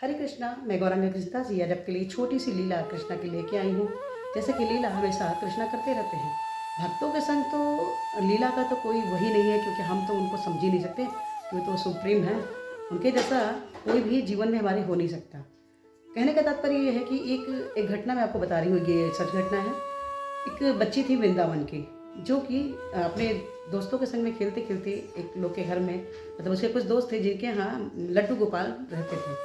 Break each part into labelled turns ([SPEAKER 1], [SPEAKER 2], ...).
[SPEAKER 1] हरे कृष्णा। मैं गौरांग कृष्णा जी आज आपके लिए छोटी सी लीला कृष्णा की लेके आई हूँ। जैसे कि लीला हमेशा कृष्णा करते रहते हैं, भक्तों के संग तो लीला का तो कोई वही नहीं है, क्योंकि हम तो उनको समझ ही नहीं सकते, क्योंकि तो सुप्रीम है। उनके जैसा कोई भी जीवन में हमारे हो नहीं सकता। कहने का तात्पर्य ये है कि एक एक घटना मैं आपको बता रही हूँ, ये सच घटना है। एक बच्ची थी वृंदावन की, जो कि अपने दोस्तों के संग में खेलते खेलते एक लोग के घर में, मतलब उसके कुछ दोस्त थे जिनके यहाँ लड्डू गोपाल रहते थे।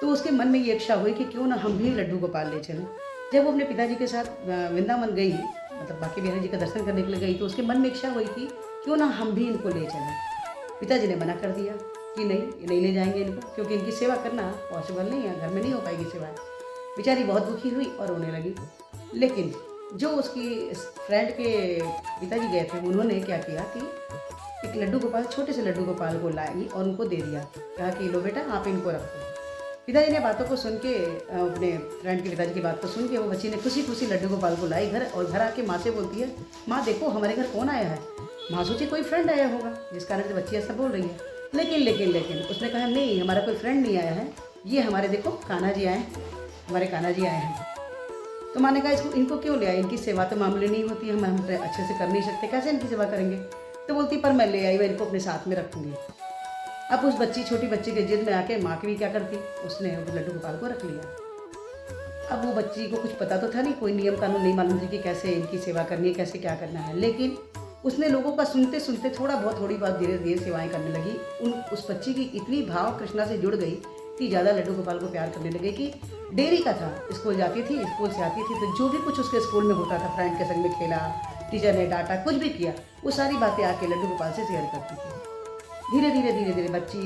[SPEAKER 1] तो उसके मन में ये इच्छा हुई कि क्यों ना हम भी लड्डू गोपाल ले चलें। जब वो अपने पिताजी के साथ वृंदावन गई, मतलब बाकी बिहारी जी का दर्शन करने के लिए गई, तो उसके मन में इच्छा हुई कि क्यों ना हम भी इनको ले चलें। पिताजी ने मना कर दिया कि नहीं, ये नहीं ले जाएंगे इनको, क्योंकि इनकी सेवा करना पॉसिबल नहीं है, घर में नहीं हो पाएगी सेवा। बेचारी बहुत दुखी हुई और रोने लगी। लेकिन जो उसकी फ्रेंड के पिताजी गए थे, उन्होंने क्या किया कि एक लड्डू गोपाल, छोटे से लड्डू गोपाल को लाई और उनको दे दिया। कहा कि लो बेटा, आप इनको रखो। पिताजी ने बातों को सुन के, अपने फ्रेंड के पिताजी की बात को सुन के, वो बच्ची ने खुशी खुशी लड्डू गोपाल को लाई घर, और घर आके माँ से बोलती है, माँ देखो हमारे घर कौन आया है। माँ सोची कोई फ्रेंड आया होगा, जिस कारण से बच्ची ऐसा बोल रही है। लेकिन उसने कहा नहीं, हमारा कोई फ्रेंड नहीं आया है, ये हमारे देखो कान्हा जी आए हैं, हमारे कान्हा जी आए हैं। तो माँ ने कहा इसको इनको क्यों ले आए, इनकी सेवा तो मामूली नहीं होती, हम अच्छे से कर नहीं सकते, कैसे इनकी सेवा करेंगे। तो बोलती पर मैं ले आई, मैं इनको अपने साथ में रखूँगी। अब उस बच्ची, छोटी बच्ची के जिद में आके माँ की भी क्या करती, उसने वो लड्डू गोपाल को रख लिया। अब वो बच्ची को कुछ पता तो था नहीं, कोई नियम कानून नहीं मालूम थी कि कैसे इनकी सेवा करनी है, कैसे क्या करना है। लेकिन उसने लोगों का सुनते सुनते थोड़ी बहुत धीरे धीरे सेवाएं करने लगी। उस बच्ची की इतनी भाव कृष्णा से जुड़ गई कि ज़्यादा लड्डू गोपाल को प्यार करने लगे कि डेरी का था, स्कूल जाती थी, स्कूल से आती थी तो जो भी कुछ उसके स्कूल में होता था, फ्रेंड के संग में खेला, टीचर ने डांटा, कुछ भी किया, वो सारी बातें आके लड्डू गोपाल से शेयर करती थी। धीरे धीरे बच्ची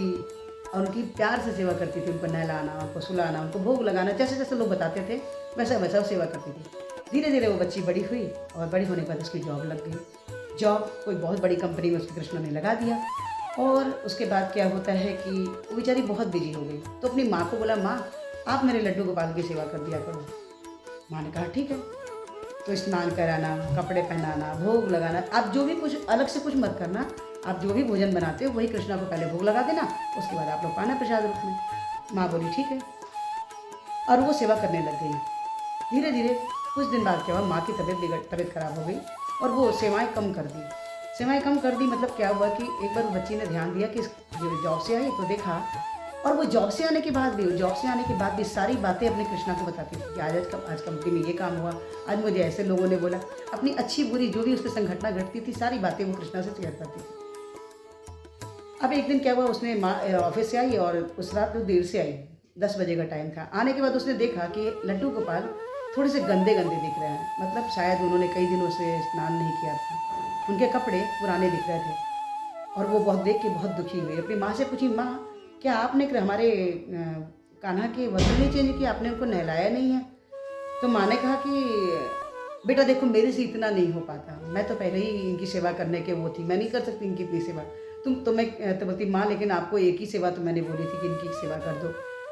[SPEAKER 1] और उनकी प्यार से सेवा करती थी, उनको नहलाना, उनको सुलाना, उनको भोग लगाना, जैसे जैसे लोग बताते थे वैसा वैसा वो सेवा करती थी। धीरे धीरे वो बच्ची बड़ी हुई और बड़ी होने के बाद उसकी जॉब लग गई। जॉब कोई बहुत बड़ी कंपनी में उसके कृष्ण ने लगा दिया। और उसके बाद क्या होता है कि वो बेचारी बहुत बिजी हो गई, तो अपनी माँ को बोला, माँ आप मेरे लड्डू गोपाल की सेवा कर दिया करो। माँ ने कहा ठीक है। तो स्नान कराना, कपड़े पहनाना, भोग लगाना, आप जो भी कुछ अलग से कुछ मत करना, आप जो भी भोजन बनाते हो वही कृष्णा को पहले भोग लगा देना, उसके बाद आप लोग पाना प्रसाद रूप में। माँ बोली ठीक है, और वो सेवा करने लग गई। धीरे धीरे कुछ दिन बाद क्या हुआ, माँ की तबीयत खराब हो गई और वो सेवाएं कम कर दी। सेवाएं कम कर दी मतलब क्या हुआ कि एक बार बच्ची ने ध्यान दिया कि जॉब से आई तो देखा, और वो जॉब से आने के बाद भी सारी बातें अपने कृष्णा को बताती थी कि आज कंपनी में ये काम हुआ, आज मुझे ऐसे लोगों ने बोला। अपनी अच्छी बुरी जो भी उसके संग घटना घटती थी, सारी बातें वो कृष्णा से शेयर करती थी। अब एक दिन क्या हुआ, उसने ऑफिस से आई और उस रात वो देर से आई, 10 बजे का टाइम था। आने के बाद उसने देखा कि लड्डू गोपाल थोड़े से गंदे गंदे दिख रहे हैं, मतलब शायद उन्होंने कई दिनों से स्नान नहीं किया था, उनके कपड़े पुराने दिख रहे थे। और वो बहुत देख के बहुत दुखी हुई। अपनी माँ से पूछी, माँ क्या आपने हमारे कान्हा के वस्त्र नहीं चेंज किया, आपने उनको नहलाया नहीं है। तो माँ ने कहा कि बेटा देखो मेरे से इतना नहीं हो पाता, मैं तो पहले ही इनकी सेवा करने के वो थी, मैं नहीं कर सकती इनकी इतनी सेवा। मैं तो बोलती, माँ लेकिन आपको एक ही सेवा तो मैंने बोली थी कि इनकी सेवा कर दो।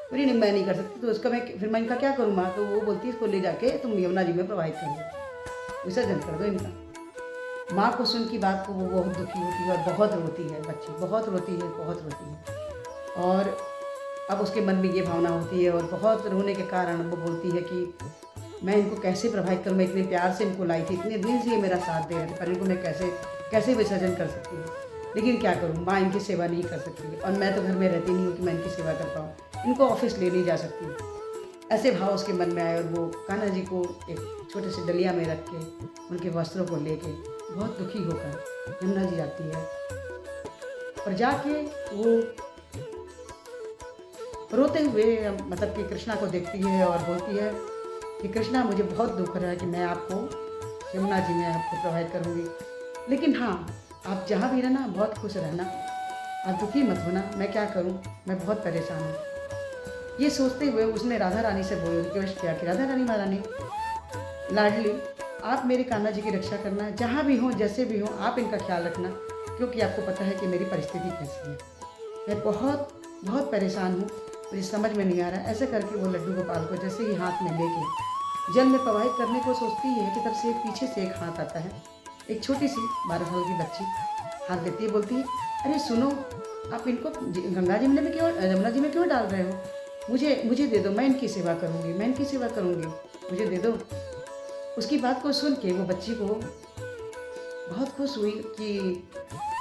[SPEAKER 1] बोली नहीं मैं नहीं कर सकती। तो उसका फिर मैं इनका क्या करूँ माँ। तो वो बोलती इसको ले जाके तुम यमुना जी में प्रवाहित कर दो, विसर्जन कर दो इनका। माँ को सुन की बात को वो बहुत दुखी होती है और बहुत रोती है, बच्ची बहुत रोती है। और अब उसके मन में ये भावना होती है और बहुत रोने के कारण वो बोलती है कि मैं इनको कैसे प्रभावित करूँ, मैं इतने प्यार से इनको लाई थी, इतने दिन से ये मेरा साथ दे रहे थे, पर इनको मैं कैसे विसर्जन कर सकती हूँ। लेकिन क्या करूँ, माँ इनकी सेवा नहीं कर सकती और मैं तो घर में रहती नहीं हूँ कि मैं इनकी सेवा कर पाऊँ, इनको ऑफिस ले नहीं जा सकती। ऐसे भाव उसके मन में आए और वो कान्हा जी को एक छोटे से डलिया में रख के, उनके वस्त्रों को लेके बहुत दुखी होकर यमुना जी जाती है। और जाके वो रोते हुए मतलब कि कृष्णा को देखती है और बोलती है कि कृष्णा मुझे बहुत दुख रहा है कि मैं आपको यमुना जी में आपको प्रभावित करूँगी, लेकिन हाँ आप जहाँ भी रहना बहुत खुश रहना, आप दुखी मत होना, मैं क्या करूँ, मैं बहुत परेशान हूँ। ये सोचते हुए उसने राधा रानी से रिक्वेस्ट किया कि राधा रानी महारानी लाडली, आप मेरे कान्हा जी की रक्षा करना, जहाँ भी हों जैसे भी हों आप इनका ख्याल रखना, क्योंकि आपको पता है कि मेरी परिस्थिति कैसी है, मैं बहुत परेशान हूँ, मुझे समझ में नहीं आ रहा। ऐसे करके वो लड्डू गोपाल को जैसे ही हाथ में लेके जल में प्रवाहित करने को सोचती है कि तब से एक पीछे से एक हाथ आता है। एक छोटी सी 12 साल की बच्ची हाथ देती है, बोलती है अरे सुनो, आप इनको गंगा जी में क्यों, यमुना जी में क्यों डाल रहे हो। मुझे मुझे दे दो, मैं इनकी सेवा करूँगी, मैं इनकी सेवा करूँगी, मुझे दे दो। उसकी बात को सुन के वो बच्ची को बहुत खुश हुई कि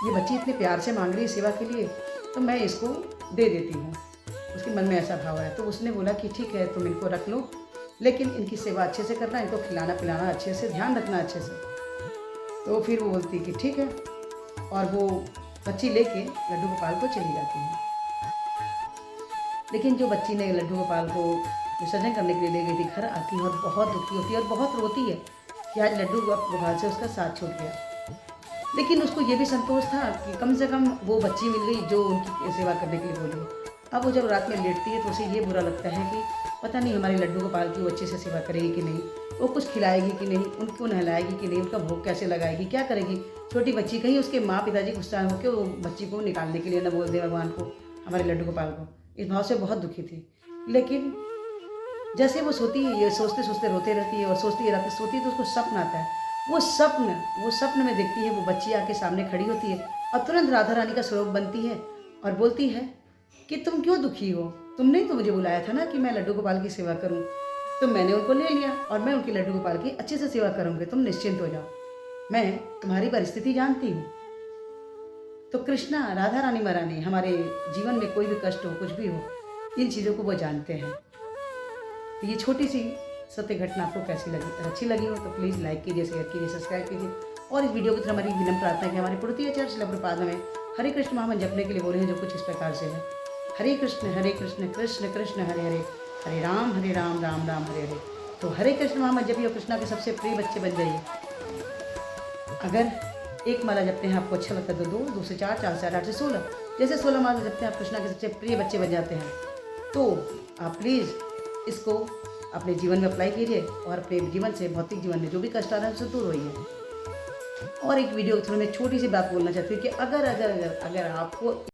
[SPEAKER 1] ये बच्ची इतने प्यार से मांग रही है सेवा के लिए, तो मैं इसको दे देती हूँ। उसके मन में ऐसा भाव आया, तो उसने बोला कि ठीक है, तुम इनको रख लो, लेकिन इनकी सेवा अच्छे से करना, इनको खिलाना पिलाना अच्छे से, ध्यान रखना अच्छे से। तो फिर वो बोलती कि ठीक है, और वो बच्ची लेके लड्डू गोपाल को चली जाती है। लेकिन जो बच्ची ने लड्डू गोपाल को विसर्जन करने के लिए ले गई थी, घर आती है और बहुत दुखी होती है और बहुत रोती है कि आज लड्डू गोपाल से उसका साथ छूट गया। लेकिन उसको ये भी संतोष था कि कम से कम वो बच्ची मिल गई जो उनकी सेवा करने के लिए बोली। अब वो जब रात में लेटती है तो उसे ये बुरा लगता है कि पता नहीं हमारे लड्डू गोपाल की वो अच्छे से सेवा करेगी कि नहीं, वो कुछ खिलाएगी कि नहीं, उनको नहलाएगी कि नहीं, उनका भोग कैसे लगाएगी, क्या करेगी। छोटी बच्ची, कहीं उसके माँ पिताजी गुस्सा होकर वो बच्ची को निकालने के लिए न बोल दे भगवान को, हमारे लड्डू गोपाल को। इस भाव से बहुत दुखी थी। लेकिन जैसे वो सोती है, ये सोचते सोचते रोते रहती है और सोचती है, रात सोती है तो उसको सपन आता है। वो सपन में देखती है वो बच्ची आके सामने खड़ी होती है और तुरंत राधा रानी का स्वरूप बनती है और बोलती है कि तुम क्यों दुखी हो, तुमने ही तो मुझे बुलाया था ना कि मैं लड्डू गोपाल की सेवा करूं, तो मैंने उनको ले लिया और मैं उनकी लड्डू गोपाल की अच्छे से सेवा करूंगी, तुम निश्चिंत हो जाओ, मैं तुम्हारी परिस्थिति जानती हूँ। तो कृष्णा, राधा रानी महारानी, हमारे जीवन में कोई भी कष्ट हो, कुछ भी हो, इन चीज़ों को वो जानते हैं। तो ये छोटी सी सत्य घटना आपको कैसी लगी? अगर अच्छी लगी हो तो प्लीज़ लाइक कीजिए, शेयर कीजिए, सब्सक्राइब कीजिए। और इस वीडियो की तरफ हमारी विनम्र प्रार्थना है कि हमारे पुरुतीय चर्च लप्रपाद में हरे कृष्ण महामंत्र जपने के लिए बोले हैं, जो कुछ इस प्रकार से है। हरे कृष्ण कृष्ण कृष्ण हरे हरे, हरे राम राम राम हरे हरे। तो हरे कृष्ण महामंत्र जपिए और कृष्णा के सबसे प्रिय बच्चे बन जाइए। अगर एक माला जपते हैं आपको अच्छा लगता है तो 2 से 4, 4 से 8, 8 से 16, जैसे 16 माला जपते हैं आप कृष्णा के सबसे प्रिय बच्चे बन जाते हैं। तो आप प्लीज़ इसको अपने जीवन में अप्लाई कीजिए और अपने जीवन से, भौतिक जीवन में जो भी कष्ट आ रहा है उससे दूर होइए। और एक वीडियो के थ्रू मैं छोटी सी बात बोलना चाहती हूँ कि अगर आपको